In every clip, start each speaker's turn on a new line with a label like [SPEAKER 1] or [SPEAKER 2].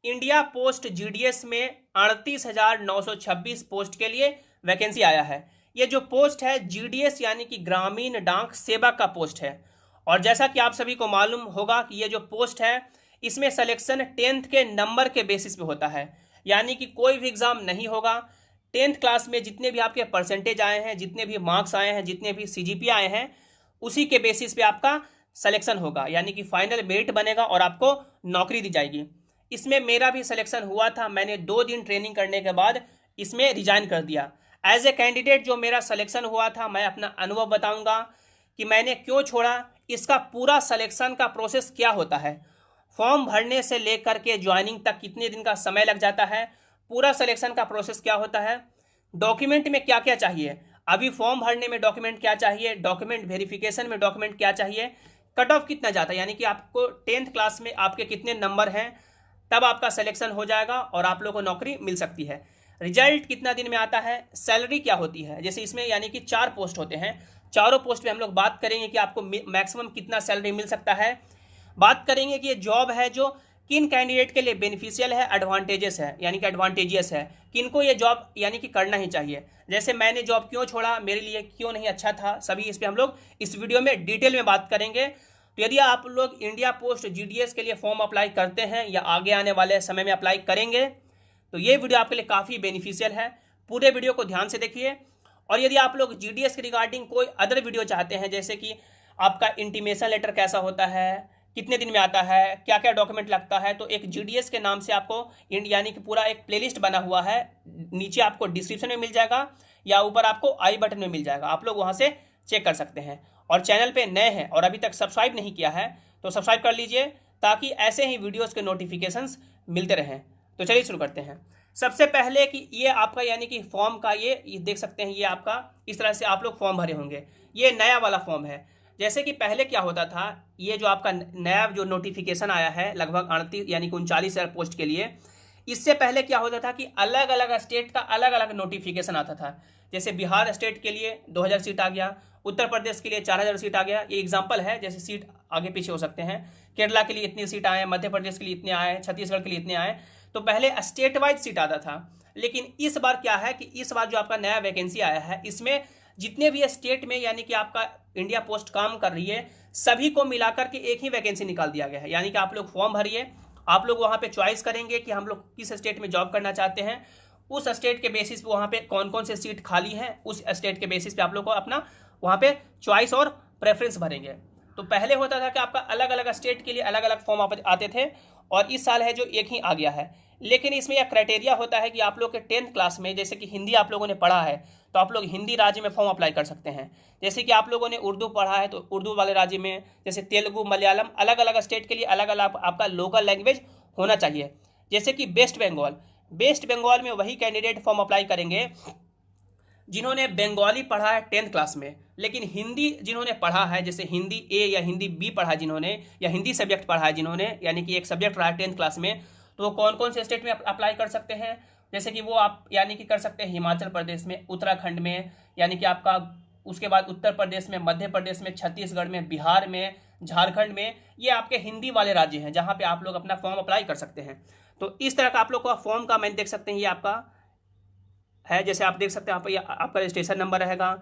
[SPEAKER 1] India post GDS में 38,926 post के लिए वैकेंसी आया है। ये जो पोस्ट है जीडीएस यानी कि ग्रामीण डाक सेवक का पोस्ट है। और जैसा कि आप सभी को मालूम होगा कि ये जो पोस्ट है इसमें सिलेक्शन 10th के नंबर के बेसिस पे होता है, यानी कि कोई भी एग्ज़ाम नहीं होगा। 10th क्लास में जितने भी आपके परसेंटेज आए हैं, जितने भी मार्क्स आए हैं, जितने भी सीजीपीए आए हैं, उसी के बेसिस पे आपका सिलेक्शन होगा, यानी कि फाइनल मेरिट बनेगा और आपको नौकरी दी जाएगी। इसमें मेरा भी सिलेक्शन हुआ था। मैंने 2 दिन ट्रेनिंग करने के बाद इसमें रिजाइन कर दिया। एज ए कैंडिडेट जो मेरा सिलेक्शन हुआ था, मैं अपना अनुभव बताऊंगा कि मैंने क्यों छोड़ा, इसका पूरा सिलेक्शन का प्रोसेस क्या होता है, फॉर्म भरने से लेकर के ज्वाइनिंग तक कितने दिन का समय लग जाता है, पूरा सिलेक्शन का प्रोसेस क्या होता है, डॉक्यूमेंट में क्या क्या चाहिए, अभी फॉर्म भरने में डॉक्यूमेंट क्या चाहिए, डॉक्यूमेंट वेरिफिकेशन में डॉक्यूमेंट क्या चाहिए, कट ऑफ कितना जाता है, यानी कि आपको 10th क्लास में आपके कितने नंबर हैं, तब आपका सिलेक्शन हो जाएगा और आप लोगों को नौकरी मिल सकती है। रिजल्ट कितना दिन में आता है, सैलरी क्या होती है, जैसे इसमें यानी कि 4 पोस्ट होते हैं, चारों पोस्ट पे हम लोग बात करेंगे कि आपको मैक्सिमम कितना सैलरी मिल सकता है। बात करेंगे कि ये जॉब है जो किन कैंडिडेट के लिए बेनिफिशियल है, एडवांटेजेस है, यानी कि एडवांटेजियस है, किनको ये जॉब यानी कि करना ही चाहिए। जैसे मैंने जॉब क्यों छोड़ा, मेरे लिए क्यों नहीं अच्छा था, सभी इस पर हम लोग इस वीडियो में डिटेल में बात करेंगे। तो यदि आप लोग इंडिया पोस्ट जीडीएस के लिए फॉर्म अप्लाई करते हैं या आगे आने वाले समय में अप्लाई करेंगे, तो ये वीडियो आपके लिए काफ़ी बेनिफिशियल है। पूरे वीडियो को ध्यान से देखिए। और यदि आप लोग जीडीएस के रिगार्डिंग कोई अदर वीडियो चाहते हैं, जैसे कि आपका इंटीमेशन लेटर कैसा होता है, कितने दिन में आता है, क्या क्या डॉक्यूमेंट लगता है, तो एक जीडीएस के नाम से आपको यानी कि पूरा एक प्लेलिस्ट बना हुआ है, नीचे आपको डिस्क्रिप्शन में मिल जाएगा या ऊपर आपको आई बटन में मिल जाएगा, आप लोग वहाँ से चेक कर सकते हैं। और चैनल पे नए हैं और अभी तक सब्सक्राइब नहीं किया है तो सब्सक्राइब कर लीजिए, ताकि ऐसे ही वीडियोस के नोटिफिकेशंस मिलते रहें। तो चलिए शुरू करते हैं। सबसे पहले कि ये आपका यानी कि फॉर्म का ये देख सकते हैं, ये आपका इस तरह से आप लोग फॉर्म भरे होंगे। ये नया वाला फॉर्म है। जैसे कि पहले क्या होता था, ये जो आपका नया जो नोटिफिकेशन आया है लगभग 38 यानी कि 39,000 पोस्ट के लिए, इससे पहले क्या होता था कि अलग अलग स्टेट का अलग अलग नोटिफिकेशन आता था। जैसे बिहार स्टेट के लिए 2,000 सीट आ गया, उत्तर प्रदेश के लिए 4,000 सीट आ गया, ये एग्जाम्पल है, जैसे सीट आगे पीछे हो सकते हैं। केरला के लिए इतनी सीट आए, मध्य प्रदेश के लिए इतने आए, छत्तीसगढ़ के लिए इतने आए। तो पहले स्टेट वाइज सीट आता था, लेकिन इस बार क्या है कि इस बार जो आपका नया वैकेंसी आया है, इसमें जितने भी स्टेट में यानी कि आपका इंडिया पोस्ट काम कर रही है, सभी को मिलाकर के एक ही वैकेंसी निकाल दिया गया है। यानी कि आप लोग फॉर्म भरिए, आप लोग वहाँ पे चॉइस करेंगे कि हम लोग किस स्टेट में जॉब करना चाहते हैं, उस स्टेट के बेसिस पे वहाँ पे कौन कौन से सीट खाली हैं, उस स्टेट के बेसिस पे आप लोग को अपना वहाँ पे चॉइस और प्रेफरेंस भरेंगे। तो पहले होता था कि आपका अलग अलग स्टेट के लिए अलग अलग फॉर्म आते थे, और इस साल है जो एक ही आ गया है। लेकिन इसमें यह क्राइटेरिया होता है कि आप लोग के 10th क्लास में, जैसे कि हिंदी आप लोगों ने पढ़ा है तो आप लोग हिंदी राज्य में फॉर्म अप्लाई कर सकते हैं। जैसे कि आप लोगों ने उर्दू पढ़ा है तो उर्दू वाले राज्य में, जैसे तेलुगु, मलयालम, अलग अलग स्टेट के लिए अलग अलग आपका लोकल लैंग्वेज होना चाहिए। जैसे कि वेस्ट बंगाल में वही कैंडिडेट फॉर्म अप्लाई करेंगे जिन्होंने बंगाली पढ़ा है 10th क्लास में, लेकिन हिंदी जिन्होंने पढ़ा है, जैसे हिंदी ए या हिंदी बी पढ़ा है जिन्होंने, या हिंदी सब्जेक्ट पढ़ा है जिन्होंने, यानी कि एक सब्जेक्ट रहा है 10th क्लास में, तो वो कौन कौन से स्टेट में अप्लाई कर सकते हैं। जैसे कि वो आप यानी कि कर सकते हैं हिमाचल प्रदेश में, उत्तराखंड में, यानी कि आपका उसके बाद उत्तर प्रदेश में, मध्य प्रदेश में, छत्तीसगढ़ में, बिहार में, झारखंड में, ये आपके हिंदी वाले राज्य हैं जहाँ पे आप लोग अपना फॉर्म अप्लाई कर सकते हैं। तो इस तरह का आप लोग का फॉर्म का मैंने देख सकते हैं, ये आपका है। जैसे आप देख सकते हैं आपका रजिस्ट्रेशन नंबर रहेगा,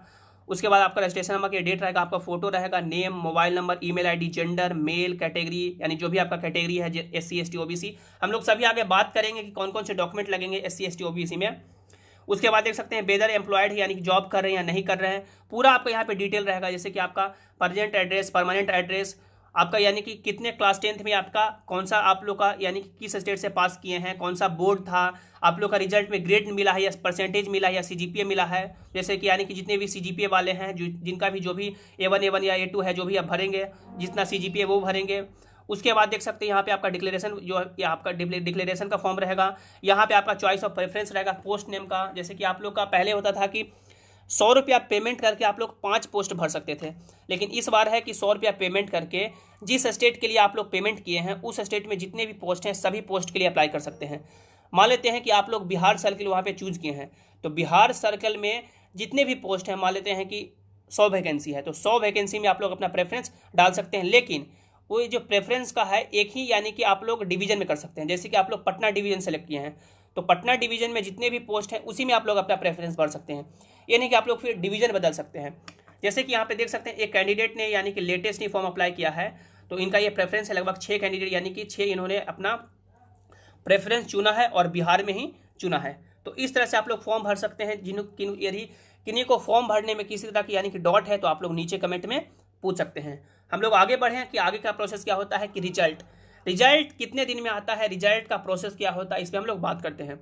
[SPEAKER 1] उसके बाद आपका रजिस्ट्रेशन नंबर की डेट रहेगा, आपका फोटो रहेगा, name, mobile number, email ID, gender, male, category, यानी जो भी आपका कैटेगरी है, SC ST OBC, हम लोग सभी आगे बात करेंगे कि कौन कौन से डॉक्यूमेंट लगेंगे SC ST OBC में। उसके बाद देख सकते हैं वेदर एम्प्लॉयड है, यानी कि जॉब कर रहे हैं या नहीं कर रहे हैं, पूरा आपका यहाँ पे डिटेल रहेगा। जैसे कि आपका प्रेजेंट एड्रेस, परमानेंट एड्रेस, आपका यानी कि कितने क्लास 10th में आपका कौन सा आप लोग का यानी कि किस स्टेट से पास किए हैं, कौन सा बोर्ड था, आप लोग का रिजल्ट में ग्रेड मिला है या परसेंटेज मिला है या सीजीपीए मिला है। जैसे कि यानी कि जितने भी सीजीपीए वाले हैं, जिनका भी जो भी A1 या A2 है, जो भी आप भरेंगे, जितना सीजीपीए वो भरेंगे। उसके बाद देख सकते हैं यहाँ पे आपका डिक्लेरेशन, जो आपका डिक्लेरेशन का फॉर्म रहेगा। यहाँ पे आपका चॉइस ऑफ प्रेफरेंस रहेगा पोस्ट नेम का। जैसे कि आप लोग का पहले होता था कि 100 रुपया पेमेंट करके आप लोग 5 पोस्ट भर सकते थे, लेकिन इस बार है कि 100 रुपया पेमेंट करके जिस स्टेट के लिए आप लोग पेमेंट किए हैं, उस स्टेट में जितने भी पोस्ट हैं सभी पोस्ट के लिए अप्लाई कर सकते हैं। मान लेते हैं कि आप लोग बिहार सर्कल वहाँ पे चूज किए हैं, तो बिहार सर्कल में जितने भी पोस्ट हैं, मान लेते हैं कि 100 वैकेंसी है, तो 100 वैकेंसी में आप लोग अपना प्रेफरेंस डाल सकते हैं। लेकिन वो जो प्रेफरेंस का है एक ही यानी कि आप लोग डिवीजन में कर सकते हैं। जैसे कि आप लोग पटना डिवीजन सेलेक्ट किए हैं तो पटना डिवीजन में जितने भी पोस्ट हैं उसी में आप लोग अपना प्रेफरेंस भर सकते हैं। ये नहीं कि आप लोग फिर डिवीजन बदल सकते हैं। जैसे कि यहाँ पे देख सकते हैं एक कैंडिडेट ने यानी कि लेटेस्ट ही फॉर्म अप्लाई किया है, तो इनका ये प्रेफरेंस है लगभग 6 कैंडिडेट यानी कि 6 इन्होंने अपना प्रेफरेंस चुना है और बिहार में ही चुना है। तो इस तरह से आप लोग फॉर्म भर सकते हैं। यदि किन्हीं को फॉर्म भरने में किसी तरह की यानी कि डॉट है तो आप लोग नीचे कमेंट में पूछ सकते हैं। हम लोग आगे बढ़ें कि आगे का प्रोसेस क्या होता है कि रिजल्ट कितने दिन में आता है, रिजल्ट का प्रोसेस क्या होता है, इस पर हम लोग बात करते हैं।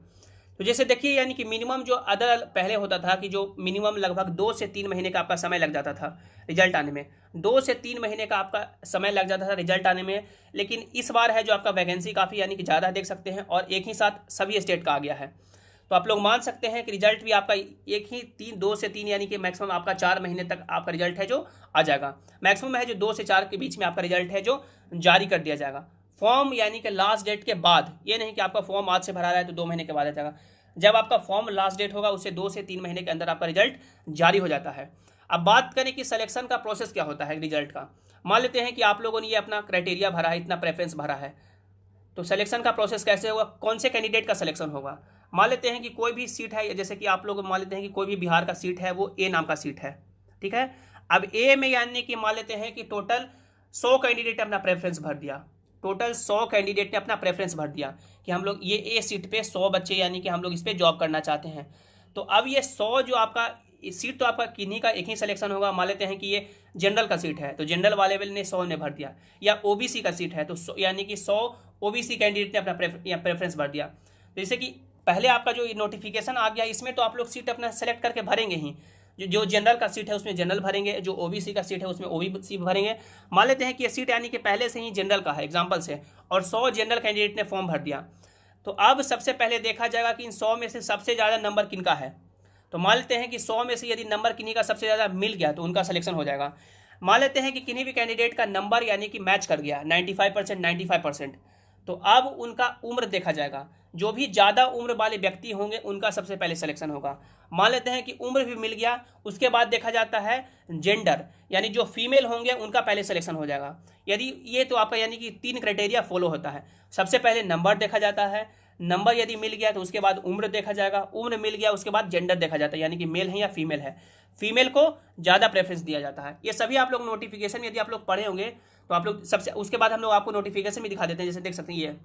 [SPEAKER 1] तो जैसे देखिए यानी कि मिनिमम जो अदर पहले होता था कि जो मिनिमम लगभग 2 से 3 महीने का आपका समय लग जाता था रिजल्ट आने में, 2 से 3 महीने का आपका समय लग जाता था रिजल्ट आने में। लेकिन इस बार है जो आपका वैकेंसी काफ़ी यानी कि ज़्यादा देख सकते हैं और एक ही साथ सभी स्टेट का आ गया है। तो आप लोग मान सकते हैं कि रिजल्ट भी आपका एक ही 2 से 3 यानी कि मैक्सिमम आपका 4 महीने तक आपका रिजल्ट है जो आ जाएगा। मैक्सिमम है जो 2 से 4 के बीच में आपका रिजल्ट है जो जारी कर दिया जाएगा। फॉर्म यानी कि लास्ट डेट के बाद, ये नहीं कि आपका फॉर्म आज से भरा रहा है तो 2 महीने के बाद आ जाएगा। जब आपका फॉर्म लास्ट डेट होगा उससे 2 से 3 महीने के अंदर आपका रिजल्ट जारी हो जाता है। अब बात करें कि सिलेक्शन का प्रोसेस क्या होता है रिजल्ट का। मान लेते हैं कि आप लोगों ने ये अपना क्राइटेरिया भरा है, इतना प्रेफरेंस भरा है, तो सिलेक्शन का प्रोसेस कैसे होगा, कौन से कैंडिडेट का सिलेक्शन होगा। मान लेते हैं कि कोई भी सीट है, जैसे कि आप लोग मान लेते हैं कि कोई भी बिहार का सीट है, वो ए नाम का सीट है, ठीक है। अब ए में यानी कि मान लेते हैं कि टोटल 100 कैंडिडेट अपना प्रेफरेंस भर दिया, टोटल 100 कैंडिडेट ने अपना प्रेफरेंस भर दिया कि हम लोग ये ए सीट पे 100 बच्चे यानी कि हम लोग इस पर जॉब करना चाहते हैं। तो अब ये 100 जो आपका सीट तो आपका किन्हीं का एक ही सिलेक्शन होगा। मान लेते हैं कि ये जनरल का सीट है तो जनरल वाले ने 100 ने भर दिया, या ओबीसी का सीट है तो यानी कि 100 ओबीसी कैंडिडेट ने अपना प्रेफरेंस भर दिया। जैसे कि पहले आपका जो नोटिफिकेशन आ गया इसमें तो आप लोग सीट अपना सेलेक्ट करके भरेंगे ही, जो जनरल का सीट है उसमें जनरल भरेंगे, जो ओबीसी का सीट है उसमें ओबीसी भरेंगे। मान लेते हैं कि ये सीट यानी कि पहले से ही जनरल का है एग्जाम्पल से, और 100 जनरल कैंडिडेट ने फॉर्म भर दिया। तो अब सबसे पहले देखा जाएगा कि इन 100 में से सबसे ज़्यादा नंबर किनका है। तो मान लेते हैं कि 100 में से यदि नंबर किन्हीं का सबसे ज़्यादा मिल गया तो उनका सिलेक्शन हो जाएगा। मान लेते हैं कि किन्हीं भी कैंडिडेट का नंबर यानी कि मैच कर गया 95%, तो अब उनका उम्र देखा जाएगा। जो भी ज़्यादा उम्र वाले व्यक्ति होंगे उनका सबसे पहले सिलेक्शन होगा। मान लेते हैं कि उम्र भी मिल गया, उसके बाद देखा जाता है जेंडर, यानी जो फीमेल होंगे उनका पहले सिलेक्शन हो जाएगा। यदि ये तो आपका यानी कि 3 क्राइटेरिया फॉलो होता है। सबसे पहले नंबर देखा जाता है, नंबर यदि मिल गया तो उसके बाद उम्र देखा जाएगा, उम्र मिल गया उसके बाद जेंडर देखा जाता है, यानी कि मेल है या फीमेल है, फीमेल को ज़्यादा प्रेफरेंस दिया जाता है। ये सभी आप लोग नोटिफिकेशन यदि आप लोग पढ़े होंगे तो आप लोग सबसे, उसके बाद हम लोग आपको नोटिफिकेशन भी दिखा देते हैं। जैसे देख सकते हैं ये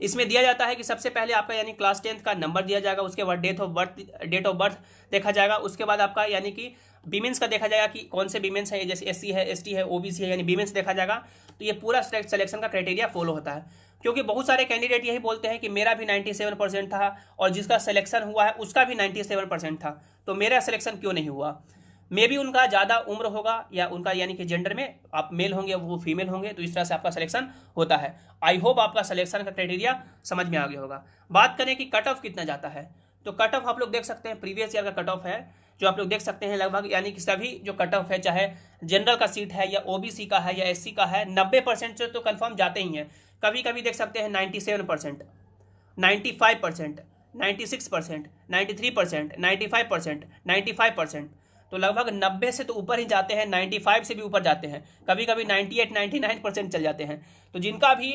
[SPEAKER 1] इसमें दिया जाता है कि सबसे पहले आपका यानी क्लास 10th का नंबर दिया जाएगा, उसके बाद डेट ऑफ बर्थ देखा जाएगा, उसके बाद आपका यानी कि वीमेंस का देखा जाएगा कि कौन से वीमेंस है, जैसे एससी है, एसटी है, ओबीसी है, यानी वीमेंस देखा जाएगा। तो ये पूरा सिलेक्शन का क्राइटेरिया फॉलो होता है, क्योंकि बहुत सारे कैंडिडेट यही बोलते हैं कि मेरा भी 97% था और जिसका सिलेक्शन हुआ है उसका भी 97% था, तो मेरा सिलेक्शन क्यों नहीं हुआ। मे भी उनका ज़्यादा उम्र होगा या उनका यानी कि जेंडर में आप मेल होंगे वो फीमेल होंगे, तो इस तरह से आपका सिलेक्शन होता है। आई होप आपका सिलेक्शन का क्राइटेरिया समझ में आ गया होगा। बात करें कि कट ऑफ कितना जाता है, तो कट ऑफ आप लोग देख सकते हैं प्रीवियस ईयर का कट ऑफ है जो आप लोग देख सकते हैं लगभग, यानी कि सभी जो कट ऑफ है चाहे जनरल का सीट है या ओबीसी का है या एससी का है 90% से तो कन्फर्म जाते ही हैं। कभी कभी देख सकते हैं 97%, 95%, 96%, 93%, 95%, 95%, तो लगभग 90 से तो ऊपर ही जाते हैं, 95 से भी ऊपर जाते हैं, कभी कभी 98, 99% चल जाते हैं। तो जिनका भी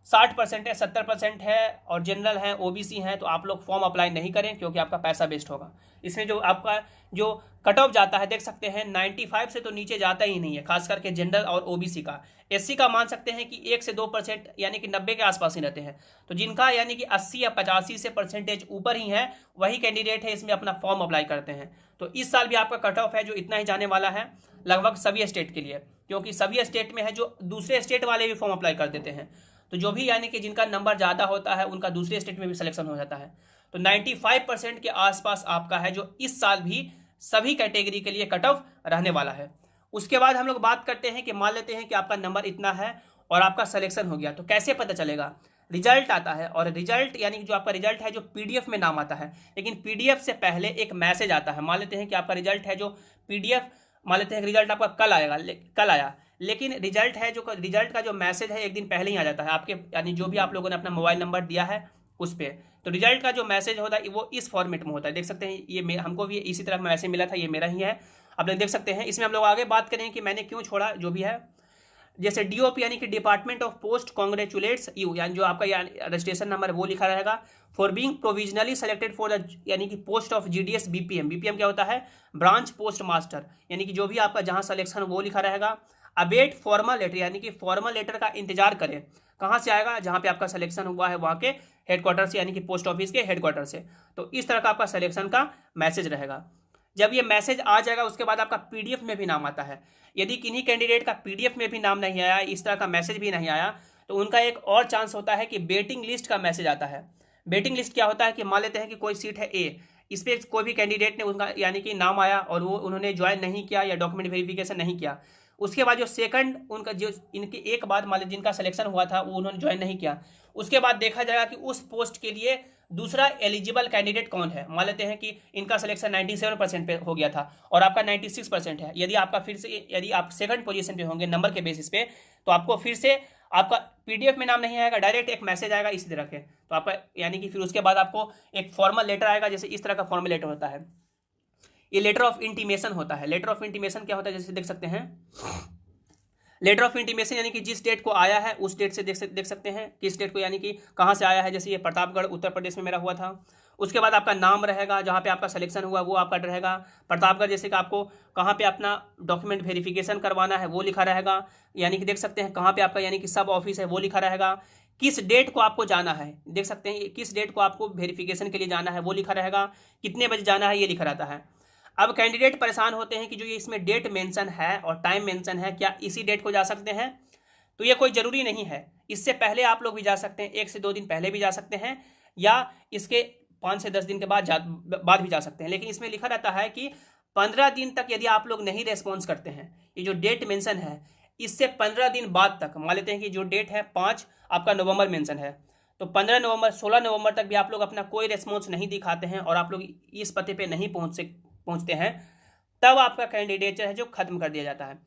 [SPEAKER 1] 60% है, 70% है और जनरल हैं, ओबीसी हैं, तो आप लोग फॉर्म अप्लाई नहीं करें क्योंकि आपका पैसा वेस्ट होगा। इसमें जो आपका जो कट ऑफ जाता है देख सकते हैं 95 से तो नीचे जाता ही नहीं है, खास करके जनरल और ओबीसी का। एससी का मान सकते हैं कि 1 से 2% यानी कि 90 के आसपास ही रहते हैं। तो जिनका यानी कि 80 या 85 से परसेंटेज ऊपर ही है वही कैंडिडेट है इसमें अपना फॉर्म अप्लाई करते हैं। तो इस साल भी आपका कट ऑफ है जो इतना ही जाने वाला है लगभग सभी स्टेट के लिए, क्योंकि सभी स्टेट में है जो दूसरे स्टेट वाले भी फॉर्म अप्लाई कर देते हैं। तो जो भी यानी कि जिनका नंबर ज़्यादा होता है उनका दूसरे स्टेट में भी सिलेक्शन हो जाता है। तो 95% के आसपास आपका है जो इस साल भी सभी कैटेगरी के लिए कट ऑफ रहने वाला है। उसके बाद हम लोग बात करते हैं कि मान लेते हैं कि आपका नंबर इतना है और आपका सिलेक्शन हो गया, तो कैसे पता चलेगा। रिजल्ट आता है और रिजल्ट यानी कि जो आपका रिजल्ट है जो पीडीएफ में नाम आता है, लेकिन पीडीएफ से पहले एक मैसेज आता है। मान लेते हैं कि आपका रिजल्ट है जो पीडीएफ, मान लेते हैं कि रिजल्ट आपका कल आया, लेकिन रिजल्ट है जो रिजल्ट का जो मैसेज है एक दिन पहले ही आ जाता है आपके, यानी जो भी आप लोगों ने अपना मोबाइल नंबर दिया है उस पर। तो रिजल्ट का जो मैसेज होता है वो इस फॉर्मेट में होता है, देख सकते हैं ये हमको भी इसी तरह मैसेज मिला था, ये मेरा ही है, आप लोग देख सकते हैं। इसमें हम लोग आगे बात करें कि मैंने क्यों छोड़ा जो भी है। जैसे डीओपी यानी कि department of post congrats you, यानी जो आपका रजिस्ट्रेशन नंबर वो लिखा रहेगा। For being provisionally selected for the यानी कि post of GDS BPM, BPM क्या होता है, ब्रांच पोस्ट मास्टर, यानी कि जो भी आपका जहां सिलेक्शन वो लिखा रहेगा। अवेट फॉर्मल लेटर, यानी कि फॉर्मल लेटर का इंतजार करें, कहाँ से आएगा, जहां पे आपका सिलेक्शन हुआ है वहां के हेडक्वार्टर से, यानी कि पोस्ट ऑफिस के हेडक्वार्टर से। तो इस तरह का आपका सिलेक्शन का मैसेज रहेगा। जब ये मैसेज आ जाएगा उसके बाद आपका पीडीएफ में भी नाम आता है। यदि किन्हीं कैंडिडेट का पीडीएफ में भी नाम नहीं आया, इस तरह का मैसेज भी नहीं आया, तो उनका एक और चांस होता है कि वेटिंग लिस्ट का मैसेज आता है। वेटिंग लिस्ट क्या होता है कि मान लेते हैं कि कोई सीट है ए, इस पर कोई भी कैंडिडेट ने उनका यानी कि नाम आया और वो उन्होंने ज्वाइन नहीं किया या डॉक्यूमेंट वेरिफिकेशन नहीं किया, उसके बाद जो सेकंड उनका जो इनके एक बाद मान लीजिए जिनका सिलेक्शन हुआ था वो उन्होंने ज्वाइन नहीं किया, उसके बाद देखा जाएगा कि उस पोस्ट के लिए दूसरा एलिजिबल कैंडिडेट कौन है। मान लेते हैं कि इनका सिलेक्शन 97% पे हो गया था और आपका 96% है। यदि आपका फिर से यदि आप सेकंड पोजीशन पे होंगे नंबर के बेसिस पे, तो आपको फिर से आपका पीडीएफ में नाम नहीं आएगा, डायरेक्ट एक मैसेज आएगा इसी तरह के। तो आपका यानी कि फिर उसके बाद आपको एक फॉर्मल लेटर आएगा, जैसे इस तरह का फॉर्मल लेटर होता है, ये लेटर ऑफ इंटीमेशन होता है। लेटर ऑफ इंटीमेशन क्या होता है, जैसे देख सकते हैं लेटर ऑफ इंटीमेशन यानी कि जिस डेट को आया है उस डेट से देख सकते हैं किस डेट को, यानी कि कहाँ से आया है। जैसे ये प्रतापगढ़ उत्तर प्रदेश में मेरा हुआ था। उसके बाद आपका नाम रहेगा, जहाँ पे आपका सिलेक्शन हुआ वो आपका रहेगा प्रतापगढ़। जैसे कि आपको कहाँ पे अपना डॉक्यूमेंट वेरिफिकेशन करवाना है वो लिखा रहेगा, यानी कि देख सकते हैं कहाँ पे आपका यानी कि सब ऑफिस है वो लिखा रहेगा। किस डेट को आपको जाना है, देख सकते हैं किस डेट को आपको वेरिफिकेशन के लिए जाना है वो लिखा रहेगा, कितने बजे जाना है ये लिखा रहता है। अब कैंडिडेट परेशान होते हैं कि जो ये इसमें डेट मेंशन है और टाइम मेंशन है, क्या इसी डेट को जा सकते हैं? तो ये कोई ज़रूरी नहीं है। इससे पहले आप लोग भी जा सकते हैं, 1 से 2 दिन पहले भी जा सकते हैं, या इसके 5 से 10 दिन के बाद भी जा सकते हैं। लेकिन इसमें लिखा रहता है कि 15 दिन तक यदि आप लोग नहीं रेस्पॉन्स करते हैं, ये जो डेट मेंशन है इससे 15 दिन बाद तक, मान लेते हैं कि जो डेट है 5 आपका नवंबर मेंशन है, तो 15 नवंबर 16 नवंबर तक भी आप लोग अपना कोई रेस्पॉन्स नहीं दिखाते हैं और आप लोग इस पते पे नहीं पहुंचते हैं, तब आपका कैंडिडेचर है जो खत्म कर दिया जाता है।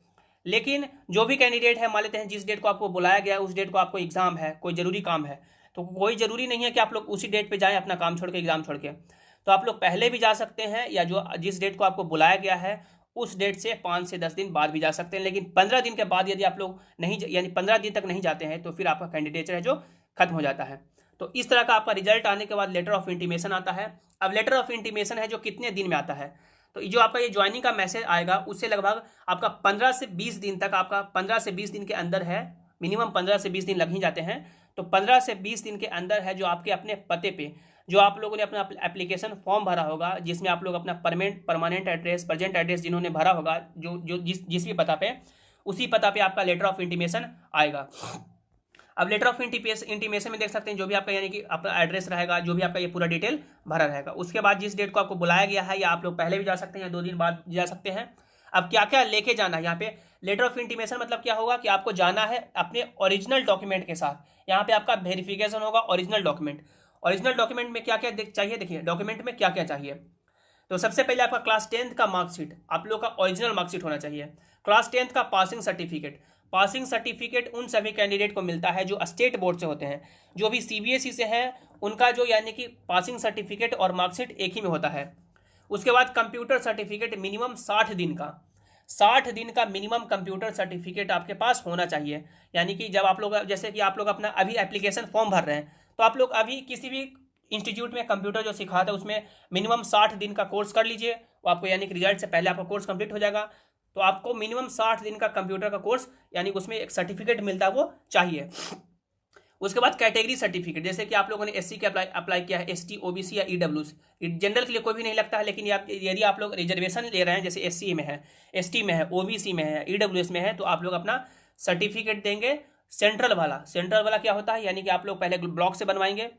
[SPEAKER 1] लेकिन जो भी कैंडिडेट है, मान लेते हैं जिस डेट को आपको बुलाया गया है उस डेट को आपको एग्जाम है, कोई जरूरी काम है, तो कोई जरूरी नहीं है कि आप लोग उसी डेट पे जाएं अपना काम छोड़ के, एग्जाम छोड़ के। तो आप लोग पहले भी जा सकते हैं, या जो जिस डेट को आपको बुलाया गया है उस डेट से 5 से 10 दिन बाद भी जा सकते हैं। लेकिन 15 दिन के बाद यदि आप लोग नहीं, यानी 15 दिन तक नहीं जाते हैं, तो फिर आपका कैंडिडेचर है जो खत्म हो जाता है। तो इस तरह का आपका रिजल्ट आने के बाद लेटर ऑफ इंटीमेशन आता है। अब लेटर ऑफ इंटीमेशन है जो कितने दिन में आता है, तो जो आपका ये ज्वाइनिंग का मैसेज आएगा उससे लगभग आपका 15 से 20 दिन तक, आपका 15 से 20 दिन के अंदर है, मिनिमम 15 से 20 दिन लग ही जाते हैं। तो 15 से 20 दिन के अंदर है जो आपके अपने पते पे, जो आप लोगों ने अपना एप्लीकेशन फॉर्म भरा होगा, जिसमें आप लोग अपना परमानेंट एड्रेस, प्रेजेंट एड्रेस जिन्होंने भरा होगा, जो जिस भी पता पे, उसी पता पे आपका लेटर ऑफ इंटीमेशन आएगा। अब लेटर ऑफ इंटीमेशन में देख सकते हैं जो भी आपका यानी कि आपका एड्रेस रहेगा, जो भी आपका ये पूरा डिटेल भरा रहेगा। उसके बाद जिस डेट को आपको बुलाया गया है, या आप लोग पहले भी जा सकते हैं या 2 दिन बाद जा सकते हैं। अब क्या क्या लेके जाना है यहाँ पे, लेटर ऑफ इंटीमेशन मतलब क्या होगा कि आपको जाना है अपने ओरिजिनल डॉक्यूमेंट के साथ। यहाँ पे आपका वेरिफिकेशन होगा ओरिजिनल डॉक्यूमेंट। ओरिजिनल डॉक्यूमेंट में क्या क्या चाहिए, देखिए डॉक्यूमेंट में क्या क्या चाहिए। तो सबसे पहले आपका क्लास 10th का मार्कशीट, आप लोग का ओरिजिनल मार्कशीट होना चाहिए। क्लास 10th का पासिंग सर्टिफिकेट, पासिंग सर्टिफिकेट उन सभी कैंडिडेट को मिलता है जो स्टेट बोर्ड से होते हैं। जो भी सीबीएसई से है उनका जो यानी कि पासिंग सर्टिफिकेट और मार्कशीट एक ही में होता है। उसके बाद कंप्यूटर सर्टिफिकेट मिनिमम 60 दिन का, 60 दिन का मिनिमम कंप्यूटर सर्टिफिकेट आपके पास होना चाहिए। यानी कि जब आप लोग, जैसे कि आप लोग अपना अभी एप्लीकेशन फॉर्म भर रहे हैं, तो आप लोग अभी किसी भी इंस्टीट्यूट में कंप्यूटर जो सिखाता है उसमें मिनिमम 60 दिन का कोर्स कर लीजिए, वो आपको यानी कि रिजल्ट से पहले आपका कोर्स कंप्लीट हो जाएगा। तो आपको मिनिमम 60 दिन का कंप्यूटर का कोर्स यानी कि उसमें एक सर्टिफिकेट मिलता है वो चाहिए। उसके बाद कैटेगरी सर्टिफिकेट, जैसे कि आप लोगों ने एससी के अप्लाई किया है, एसटी, ओबीसी या ईडब्ल्यूएस, जनरल के लिए कोई भी नहीं लगता है। लेकिन यदि आप लोग रिजर्वेशन ले रहे हैं, जैसे एससी में है, एसटी में है, ओबीसी में है, ईडब्ल्यूएस में है, तो आप लोग अपना सर्टिफिकेट देंगे सेंट्रल वाला। सेंट्रल वाला क्या होता है, यानी कि आप लोग पहले ब्लॉक से बनवाएंगे,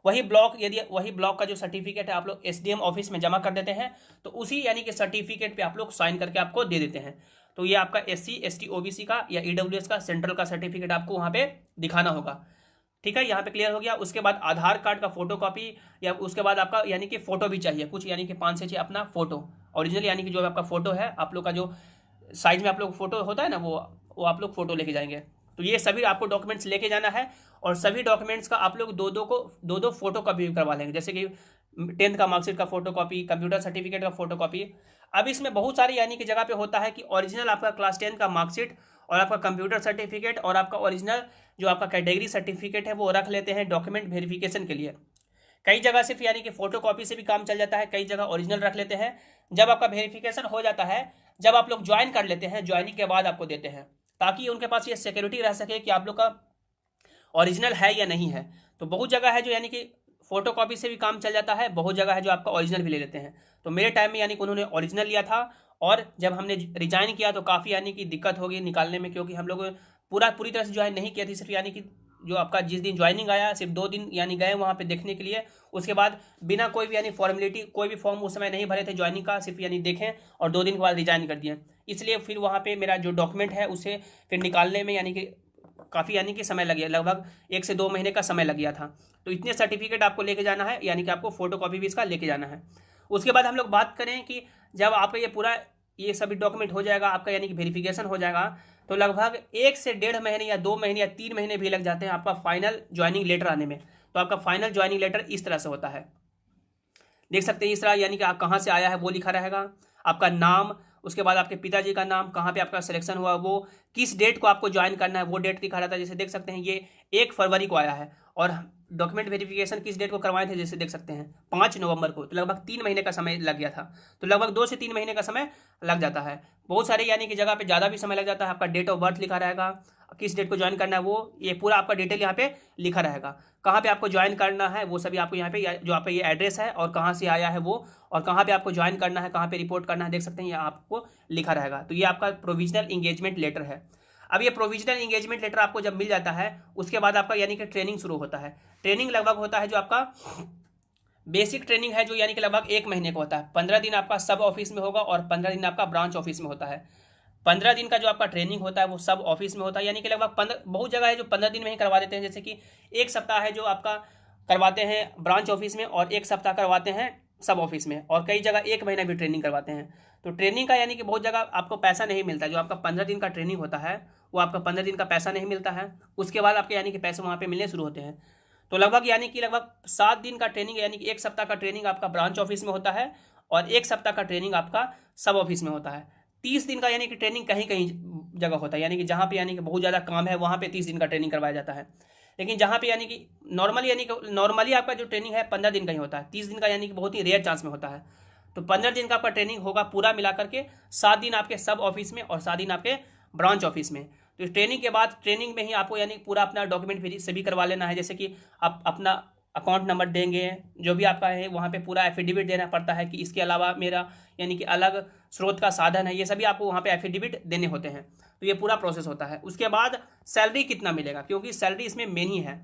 [SPEAKER 1] वही ब्लॉक का जो सर्टिफिकेट है आप लोग एसडीएम ऑफिस में जमा कर देते हैं, तो उसी यानी कि सर्टिफिकेट पे आप लोग साइन करके आपको दे देते हैं। तो ये आपका एससी, एसटी, ओबीसी का या ईडब्ल्यूएस का सेंट्रल का सर्टिफिकेट आपको वहाँ पे दिखाना होगा। ठीक है, यहाँ पे क्लियर हो गया। उसके बाद आधार कार्ड का फोटो कॉपी, या उसके बाद आपका यानी कि फोटो भी चाहिए कुछ, यानी कि 5 से 6 अपना फोटो ओरिजिनल, यानी कि जो आपका फोटो है आप लोग का जो साइज में आप लोग फोटो होता है ना, वो आप लोग फोटो लेके जाएंगे। तो ये सभी आपको डॉक्यूमेंट्स लेके जाना है, और सभी डॉक्यूमेंट्स का आप लोग दो फोटो कॉपी करवा लेंगे, जैसे कि 10th का मार्कशीट का फोटो कॉपी, कंप्यूटर सर्टिफिकेट का फोटो कॉपी। अब इसमें बहुत सारी यानी कि जगह पे होता है कि ओरिजिनल आपका क्लास 10 का मार्कशीट और आपका कंप्यूटर सर्टिफिकेट और आपका ओरिजिनल जो आपका कैटेगरी सर्टिफिकेट है वो रख लेते हैं डॉक्यूमेंट वेरिफिकेशन के लिए। कई जगह सिर्फ यानी कि फोटो कॉपी से भी काम चल जाता है, कई जगह ओरिजिनल रख लेते हैं। जब आपका वेरिफिकेशन हो जाता है, जब आप लोग ज्वाइन कर लेते हैं, ज्वाइनिंग के बाद आपको देते हैं, ताकि उनके पास ये सिक्योरिटी रह सके कि आप लोग का ओरिजिनल है या नहीं है। तो बहुत जगह है जो यानी कि फोटो कॉपी से भी काम चल जाता है, बहुत जगह है जो आपका ओरिजिनल भी ले लेते हैं। तो मेरे टाइम में यानी कि उन्होंने ओरिजिनल लिया था, और जब हमने रिजाइन किया तो काफ़ी यानी कि दिक्कत होगी निकालने में, क्योंकि हम लोग पूरी तरह से ज्वाइन नहीं किया थी। सिर्फ यानी कि जो आपका जिस दिन ज्वाइनिंग आया सिर्फ 2 दिन यानी गए वहाँ पे देखने के लिए, उसके बाद बिना कोई भी यानी फॉर्मेलिटी कोई भी फॉर्म उस समय नहीं भरे थे ज्वाइनिंग का, सिर्फ यानी देखें और 2 दिन के बाद रिजाइन कर दिए। इसलिए फिर वहाँ पे मेरा जो डॉक्यूमेंट है उसे फिर निकालने में यानी कि काफ़ी यानी कि समय लग गया, लगभग 1 से 2 महीने का समय लग गया था। तो इतने सर्टिफिकेट आपको लेके जाना है, यानी कि आपको फोटो कॉपी भी इसका लेके जाना है। उसके बाद हम लोग बात करें कि जब आपका ये पूरा ये सभी डॉक्यूमेंट हो जाएगा आपका, यानी कि वेरिफिकेशन हो जाएगा, तो लगभग 1 से 1.5 महीने या 2 महीने या 3 महीने भी लग जाते हैं आपका फाइनल ज्वाइनिंग लेटर आने में। तो आपका फाइनल ज्वाइनिंग लेटर इस तरह से होता है, देख सकते हैं इस तरह, यानी कि आप कहाँ से आया है वो लिखा रहेगा, आपका नाम, उसके बाद आपके पिताजी का नाम, कहाँ पे आपका सिलेक्शन हुआ, वो किस डेट को आपको ज्वाइन करना है वो डेट लिखा रहता है। जैसे देख सकते हैं ये 1 फरवरी को आया है, और डॉक्यूमेंट वेरिफिकेशन किस डेट को करवाए थे, जैसे देख सकते हैं 5 नवंबर को। तो लगभग 3 महीने का समय लग गया था। तो लगभग 2 से 3 महीने का समय लग जाता है। बहुत सारे यानी कि जगह पे ज़्यादा भी समय लग जाता है। आपका डेट ऑफ बर्थ लिखा रहेगा, किस डेट को ज्वाइन करना है वो, ये पूरा आपका डिटेल यहाँ पे लिखा रहेगा। कहाँ पे आपको ज्वाइन करना है वो सभी आपको यहाँ पे, जो आपका ये एड्रेस है और कहाँ से आया है वो, और कहाँ पे आपको ज्वाइन करना है, कहाँ पे रिपोर्ट करना है, देख सकते हैं ये आपको लिखा रहेगा। तो ये आपका प्रोविजनल इंगेजमेंट लेटर है। अब ये प्रोविजनल इंगेजमेंट लेटर आपको जब मिल जाता है, उसके बाद आपका यानी कि ट्रेनिंग शुरू होता है। ट्रेनिंग लगभग होता है जो आपका बेसिक ट्रेनिंग है, जो यानी कि लगभग 1 महीने का होता है। 15 दिन आपका सब ऑफिस में होगा और 15 दिन आपका ब्रांच ऑफिस में होता है। 15 दिन का जो आपका ट्रेनिंग होता है वो सब ऑफिस में होता है, यानी कि लगभग 15, बहुत जगह है जो 15 दिन में ही करवा देते हैं। जैसे कि 1 सप्ताह है जो आपका करवाते हैं ब्रांच ऑफिस में, और 1 सप्ताह करवाते हैं सब ऑफिस में, और कई जगह 1 महीना भी ट्रेनिंग करवाते हैं। तो ट्रेनिंग का यानी कि बहुत जगह आपको पैसा नहीं मिलता। जो आपका 15 दिन का ट्रेनिंग होता है वो आपका 15 दिन का पैसा नहीं मिलता है। उसके बाद आपके यानी कि पैसे वहाँ पे मिलने शुरू होते हैं। तो लगभग यानी कि लगभग 7 दिन का ट्रेनिंग, यानी कि 1 सप्ताह का ट्रेनिंग आपका ब्रांच ऑफिस में होता है, और 1 सप्ताह का ट्रेनिंग आपका सब ऑफिस में होता है। 30 दिन का यानी कि ट्रेनिंग कहीं कहीं जगह होता है, यानी कि जहाँ पे यानी कि बहुत ज़्यादा काम है वहाँ पे 30 दिन का ट्रेनिंग करवाया जाता है। लेकिन जहाँ पे यानी कि नॉर्मली आपका जो ट्रेनिंग है 15 दिन का ही होता है। 30 दिन का यानी कि बहुत ही रेयर चांस में होता है। तो 15 दिन का आपका ट्रेनिंग होगा पूरा मिला करके, 7 दिन आपके सब ऑफिस में और 7 दिन आपके ब्रांच ऑफिस में। तो इस ट्रेनिंग के बाद ट्रेनिंग में ही आपको यानी पूरा अपना डॉक्यूमेंट से भी करवा लेना है। जैसे कि आप अपना अकाउंट नंबर देंगे, जो भी आपका है वहाँ पे पूरा एफिडेविट देना पड़ता है कि इसके अलावा मेरा यानी कि अलग स्रोत का साधन है, ये सभी आपको वहाँ पे एफिडेविट देने होते हैं। तो ये पूरा प्रोसेस होता है। उसके बाद सैलरी कितना मिलेगा, क्योंकि सैलरी इसमें मेन ही है।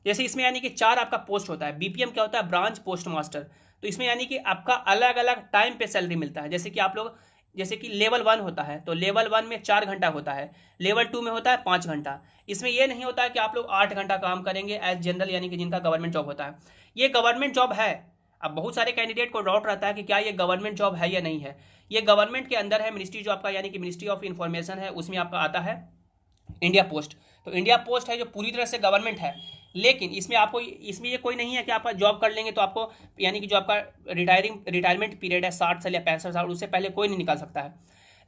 [SPEAKER 1] जैसे इसमें यानी कि 4 आपका पोस्ट होता है। बीपीएम क्या होता है, ब्रांच पोस्ट मास्टर। तो इसमें यानी कि आपका अलग अलग टाइम पे सैलरी मिलता है। जैसे कि आप लोग, जैसे कि लेवल 1 होता है तो लेवल 1 में 4 घंटा होता है, लेवल 2 में होता है 5 घंटा। इसमें यह नहीं होता है कि आप लोग 8 घंटा काम करेंगे एज जनरल, यानी कि जिनका गवर्नमेंट जॉब होता है। ये गवर्नमेंट जॉब है। अब बहुत सारे कैंडिडेट को डाउट रहता है कि क्या ये गवर्नमेंट जॉब है या नहीं है। ये गवर्नमेंट के अंदर है, मिनिस्ट्री जो आपका यानी कि मिनिस्ट्री ऑफ इंफॉर्मेशन है, उसमें आपका आता है इंडिया पोस्ट। तो इंडिया पोस्ट है जो पूरी तरह से गवर्नमेंट है। लेकिन इसमें आपको, इसमें ये कोई नहीं है कि आप जॉब कर लेंगे तो आपको यानी कि जो आपका रिटायरमेंट पीरियड है 60 साल या 65 साल, उससे पहले कोई नहीं निकाल सकता है।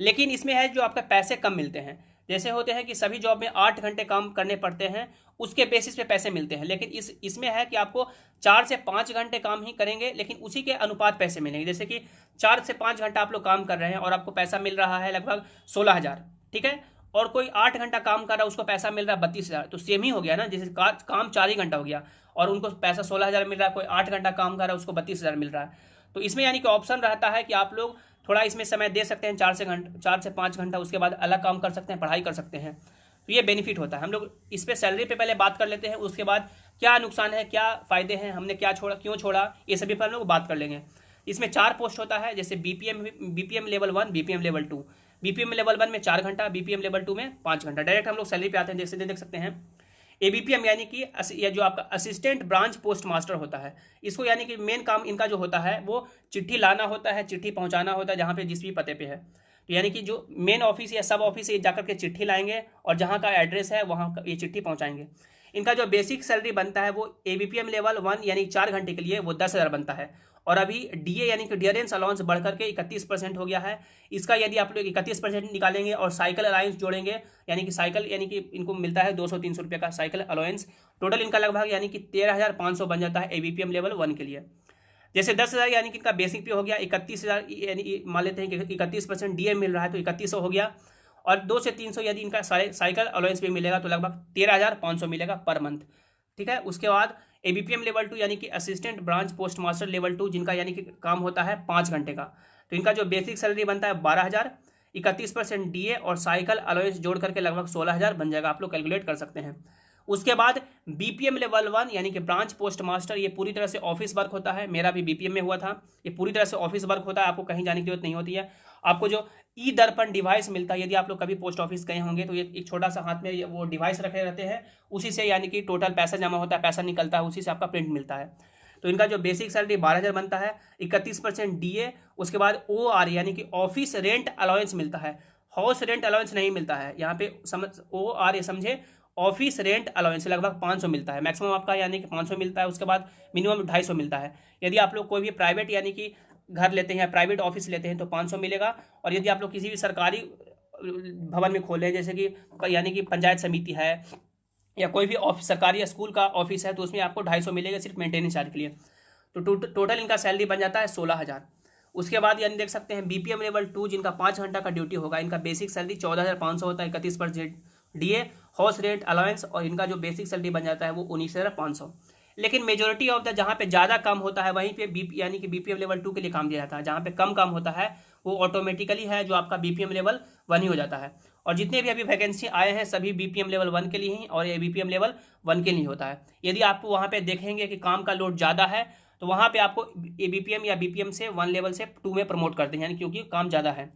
[SPEAKER 1] लेकिन इसमें है जो आपका पैसे कम मिलते हैं। जैसे होते हैं कि सभी जॉब में 8 घंटे काम करने पड़ते हैं, उसके बेसिस पे पैसे मिलते हैं। लेकिन इसमें है कि आपको 4 से 5 घंटे काम ही करेंगे, लेकिन उसी के अनुपात पैसे मिलेंगे। जैसे कि 4 से 5 घंटा आप लोग काम कर रहे हैं और आपको पैसा मिल रहा है लगभग 16,000, ठीक है। और कोई 8 घंटा काम कर रहा है, उसको पैसा मिल रहा है 32,000, तो सेम ही हो गया ना। जैसे काम 4 ही घंटा हो गया और उनको पैसा 16,000 मिल रहा है, कोई 8 घंटा काम कर रहा है उसको 32,000 मिल रहा है। तो इसमें यानी कि ऑप्शन रहता है कि आप लोग थोड़ा इसमें समय दे सकते हैं, 4 से 5 घंटा, उसके बाद अलग काम कर सकते हैं, पढ़ाई कर सकते हैं। तो ये बेनिफिट होता है। हम लोग इस पर सैलरी पे पहले बात कर लेते हैं, उसके बाद क्या नुकसान है, क्या फ़ायदे हैं, हमने क्या छोड़ा, क्यों छोड़ा, ये सभी पर हम लोग बात कर लेंगे। इसमें 4 पोस्ट होता है, जैसे BPM level 1, BPM level 2। BPM level 1 में 4 घंटा, बीपीएम लेवल 2 में 5 घंटा। डायरेक्ट हम लोग सैलरी पे आते हैं, जैसे देख सकते हैं एबीपीएम यानी कि यह जो आपका असिस्टेंट ब्रांच पोस्ट मास्टर होता है, इसको यानी कि मेन काम इनका जो होता है वो चिट्ठी लाना होता है, चिट्ठी पहुंचाना होता है जहाँ पे जिस भी पते पे है। तो यानी कि जो मेन ऑफिस या सब ऑफिस ये जाकर के चिट्ठी लाएंगे और जहाँ का एड्रेस है वहाँ ये चिट्ठी पहुँचाएंगे। इनका जो बेसिक सैलरी बनता है वो एबीपीएम लेवल 1 यानी 4 घंटे के लिए वो 10,000 बनता है, और अभी डीए यानी कि डियरेंस अलाउंस बढ़ करके 31% हो गया है। इसका यदि आप लोग 31% निकालेंगे और साइकिल अलाउंस जोड़ेंगे, यानी कि साइकिल यानी कि इनको मिलता है 200-300 रुपये का साइकिल अलाउंस, टोटल इनका लगभग यानी कि 13,500 बन जाता है एबीपीएम लेवल 1 के लिए। जैसे 10,000 यानी कि इनका बेसिक पे हो गया, 31,000 यानी मान लेते हैं कि 31% डीए मिल रहा है तो 3100 हो गया, और 2 से 300 यदि इनका साइकिल अलाउंस भी मिलेगा तो लगभग 13,500 मिलेगा पर मंथ। ठीक है। उसके बाद एबीपीएम लेवल 2 यानी कि assistant branch post master level 2, जिनका यानी कि काम होता है 5 घंटे का, तो इनका जो बेसिक सैलरी बनता है 12,000, 31% डीए और साइकिल अलाउंस जोड़ करके लगभग 16,000 बन जाएगा, आप लोग कैलकुलेट कर सकते हैं। उसके बाद बीपीएम लेवल 1 यानी कि ब्रांच पोस्ट मास्टर, ये पूरी तरह से ऑफिस वर्क होता है, मेरा भी बीपीएम में हुआ था। ये पूरी तरह से ऑफिस वर्क होता है, आपको कहीं जाने की जरूरत नहीं होती है। आपको जो ई दर्पण डिवाइस मिलता है, यदि आप लोग कभी पोस्ट ऑफिस गए होंगे तो ये एक छोटा सा हाथ में वो डिवाइस रखे रहते हैं, उसी से यानी कि टोटल पैसा जमा होता है, पैसा निकलता है, उसी से आपका प्रिंट मिलता है। तो इनका जो बेसिक सैलरी 12,000 बनता है, 31% डीए, उसके बाद ओआर यानी कि ऑफिस रेंट अलाउंस मिलता है, हाउस रेंट अलाउंस नहीं मिलता है यहाँ पे, समझ ओआर ये समझे, ऑफिस रेंट अलाउंस लगभग 500 मिलता है मैक्सिमम आपका, यानी कि 500 मिलता है। उसके बाद मिनिमम 250 मिलता है। यदि आप लोग कोई भी प्राइवेट यानी कि घर लेते हैं या प्राइवेट ऑफिस लेते हैं तो 500 मिलेगा, और यदि आप लोग किसी भी सरकारी भवन में खोले, जैसे कि यानी कि पंचायत समिति है या कोई भी ऑफिस सरकारी स्कूल का ऑफिस है, तो उसमें आपको 250 मिलेगा सिर्फ मेंटेनेंस चार्ज के लिए। तो टोटल इनका सैलरी बन जाता है 16,000। उसके बाद यानी देख सकते हैं बीपीएम लेवल 2 जिनका 5 घंटा का ड्यूटी होगा, इनका बेसिक सैलरी 14,500 होता है, 31% डीए, हाउस रेंट अलाउंस, और इनका जो बेसिक सैलरी बन जाता है वो 19,500। लेकिन मेजोरिटी ऑफ द जहाँ पे ज़्यादा काम होता है वहीं पे बीपी यानी कि बीपीएम लेवल 2 के लिए काम दिया जाता है। जहाँ पे कम काम होता है वो ऑटोमेटिकली है जो आपका बीपीएम लेवल 1 ही हो जाता है। और जितने भी अभी वैकेंसी आए हैं सभी बीपीएम लेवल 1 के लिए ही, और ये बीपीएम लेवल 1 के लिए होता है। यदि आप वहाँ पे देखेंगे कि काम का लोड ज़्यादा है तो वहाँ पे आपको बीपीएम या बीपीएम से 1 लेवल से 2 में प्रमोट करते हैं, यानी क्योंकि काम ज़्यादा है।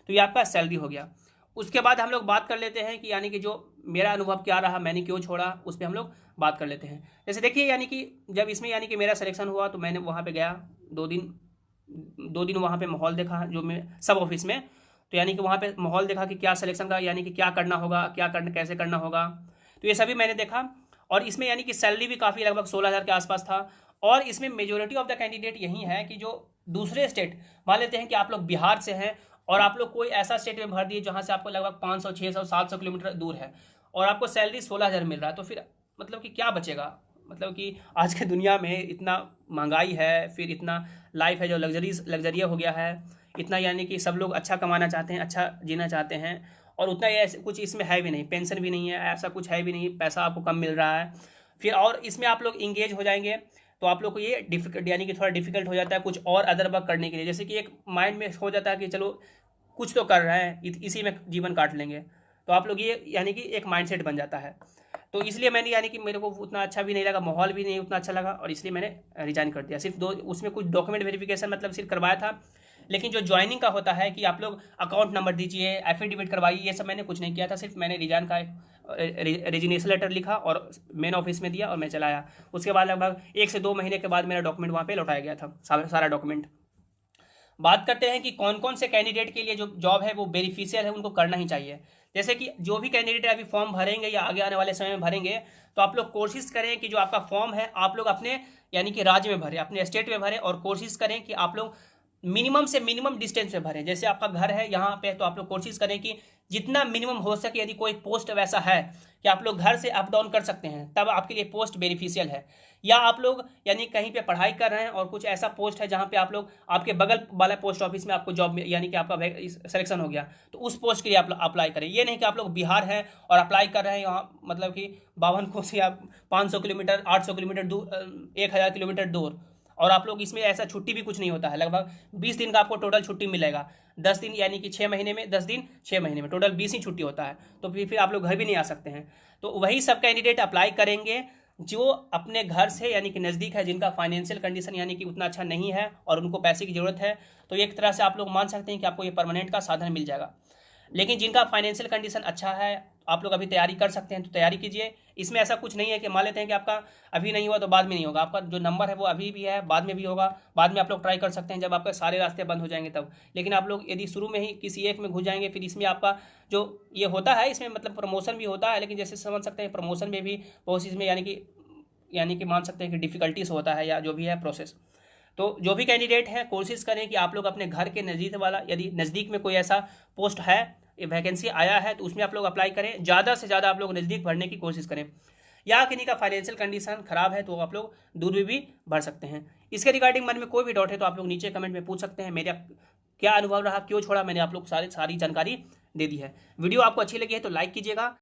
[SPEAKER 1] तो ये आपका सैलरी हो गया। उसके बाद हम लोग बात कर लेते हैं कि यानी कि जो मेरा अनुभव क्या रहा, मैंने क्यों छोड़ा, उस पर हम लोग बात कर लेते हैं। जैसे देखिए यानी कि जब इसमें यानी कि मेरा सिलेक्शन हुआ तो मैंने वहाँ पे गया 2 दिन वहाँ पे माहौल देखा जो मैं सब ऑफिस में, तो यानी कि वहाँ पे माहौल देखा कि क्या सिलेक्शन का यानी कि क्या करना होगा, कैसे करना होगा, तो ये सभी मैंने देखा। और इसमें यानी कि सैलरी भी काफ़ी लगभग 16,000 के आसपास था। और इसमें मेजोरिटी ऑफ द कैंडिडेट यही है कि जो दूसरे स्टेट, मान लेते हैं कि आप लोग बिहार से हैं और आप लोग कोई ऐसा स्टेट में भर दिए जहाँ से आपको लगभग 500, 600, 700 किलोमीटर दूर है और आपको सैलरी 16,000 मिल रहा है, तो फिर मतलब कि क्या बचेगा। मतलब कि आज के दुनिया में इतना महंगाई है, फिर इतना लाइफ है जो लग्जरिया हो गया है, इतना यानी कि सब लोग अच्छा कमाना चाहते हैं, अच्छा जीना चाहते हैं, और उतना ये कुछ इसमें है भी नहीं, पेंशन भी नहीं है, ऐसा कुछ है भी नहीं, पैसा आपको कम मिल रहा है। फिर और इसमें आप लोग इंगेज हो जाएंगे तो आप लोग को ये डिफिकल्ट यानी कि थोड़ा डिफिकल्ट हो जाता है कुछ और अदर वर्क करने के लिए। जैसे कि एक माइंड में हो जाता है कि चलो कुछ तो कर रहे हैं, इसी में जीवन काट लेंगे, तो आप लोग ये यानी कि एक माइंडसेट बन जाता है। तो इसलिए मैंने यानी कि मेरे को उतना अच्छा भी नहीं लगा, माहौल भी नहीं उतना अच्छा लगा, और इसलिए मैंने रिजाइन कर दिया। सिर्फ उसमें कुछ डॉक्यूमेंट वेरिफिकेशन मतलब सिर्फ करवाया था, लेकिन जो ज्वाइनिंग का होता है कि आप लोग अकाउंट नंबर दीजिए, एफिडेविट करवाइए, ये सब मैंने कुछ नहीं किया था। सिर्फ मैंने रिजाइन का रेजिग्नेशन लेटर लिखा और मेन ऑफिस में दिया और मैं चलाया। उसके बाद लगभग 1 से 2 महीने के बाद मेरा डॉक्यूमेंट वहाँ पे लौटाया गया था, सारा डॉक्यूमेंट। बात करते हैं कि कौन कौन से कैंडिडेट के लिए जो जॉब है वो बेनिफिशियल है, उनको करना ही चाहिए। जैसे कि जो भी कैंडिडेट अभी फॉर्म भरेंगे या आगे आने वाले समय में भरेंगे, तो आप लोग कोशिश करें कि जो आपका फॉर्म है आप लोग अपने यानी कि राज्य में भरें, अपने स्टेट में भरें, और कोशिश करें कि आप लोग मिनिमम से मिनिमम डिस्टेंस पे भरें। जैसे आपका घर है यहाँ पे, तो आप लोग कोशिश करें कि जितना मिनिमम हो सके, यदि कोई पोस्ट वैसा है कि आप लोग घर से अप डाउन कर सकते हैं, तब आपके लिए पोस्ट बेनिफिशियल है। या आप लोग यानी कहीं पे पढ़ाई कर रहे हैं और कुछ ऐसा पोस्ट है जहाँ पे आप लोग आपके बगल वाला पोस्ट ऑफिस में आपको जॉब यानी कि आपका सिलेक्शन हो गया, तो उस पोस्ट के लिए आप अप्लाई करें। ये नहीं कि आप लोग बिहार है और अप्लाई कर रहे हैं यहाँ मतलब कि 52 कोस या 500 किलोमीटर, 800 किलोमीटर दूर, 1,000 किलोमीटर दूर, और आप लोग इसमें ऐसा छुट्टी भी कुछ नहीं होता है। लगभग 20 दिन का आपको टोटल छुट्टी मिलेगा, 10 दिन यानी कि 6 महीने में, 10 दिन 6 महीने में टोटल 20 ही छुट्टी होता है। तो फिर आप लोग घर भी नहीं आ सकते हैं। तो वही सब कैंडिडेट अप्लाई करेंगे जो अपने घर से यानी कि नज़दीक है, जिनका फाइनेंशियल कंडीशन यानी कि उतना अच्छा नहीं है और उनको पैसे की ज़रूरत है। तो एक तरह से आप लोग मान सकते हैं कि आपको ये परमानेंट का साधन मिल जाएगा। लेकिन जिनका फाइनेंशियल कंडीशन अच्छा है, आप लोग अभी तैयारी कर सकते हैं तो तैयारी कीजिए। इसमें ऐसा कुछ नहीं है कि मान लेते हैं कि आपका अभी नहीं हुआ तो बाद में नहीं होगा। आपका जो नंबर है वो अभी भी है, बाद में भी होगा। बाद में आप लोग ट्राई कर सकते हैं जब आपके सारे रास्ते बंद हो जाएंगे तब। लेकिन आप लोग यदि शुरू में ही किसी एक में घुस जाएंगे, फिर इसमें आपका जो ये होता है, इसमें मतलब प्रमोशन भी होता है, लेकिन जैसे समझ सकते हैं प्रमोशन में भी बहुत इसमें यानी कि मान सकते हैं कि डिफ़िकल्टीज होता है या जो भी है प्रोसेस। तो जो भी कैंडिडेट हैं कोशिश करें कि आप लोग अपने घर के नज़दीक वाला, यदि नज़दीक में कोई ऐसा पोस्ट है, वैकेंसी आया है, तो उसमें आप लोग अप्लाई करें। ज़्यादा से ज़्यादा आप लोग नज़दीक भरने की कोशिश करें। या किन्हीं का फाइनेंशियल कंडीशन खराब है तो आप लोग दूर भी भर सकते हैं। इसके रिगार्डिंग मन में कोई भी डाउट है तो आप लोग नीचे कमेंट में पूछ सकते हैं। मेरा क्या अनुभव रहा, क्यों छोड़ा, मैंने आप लोग सारी जानकारी दे दी है। वीडियो आपको अच्छी लगी है तो लाइक कीजिएगा।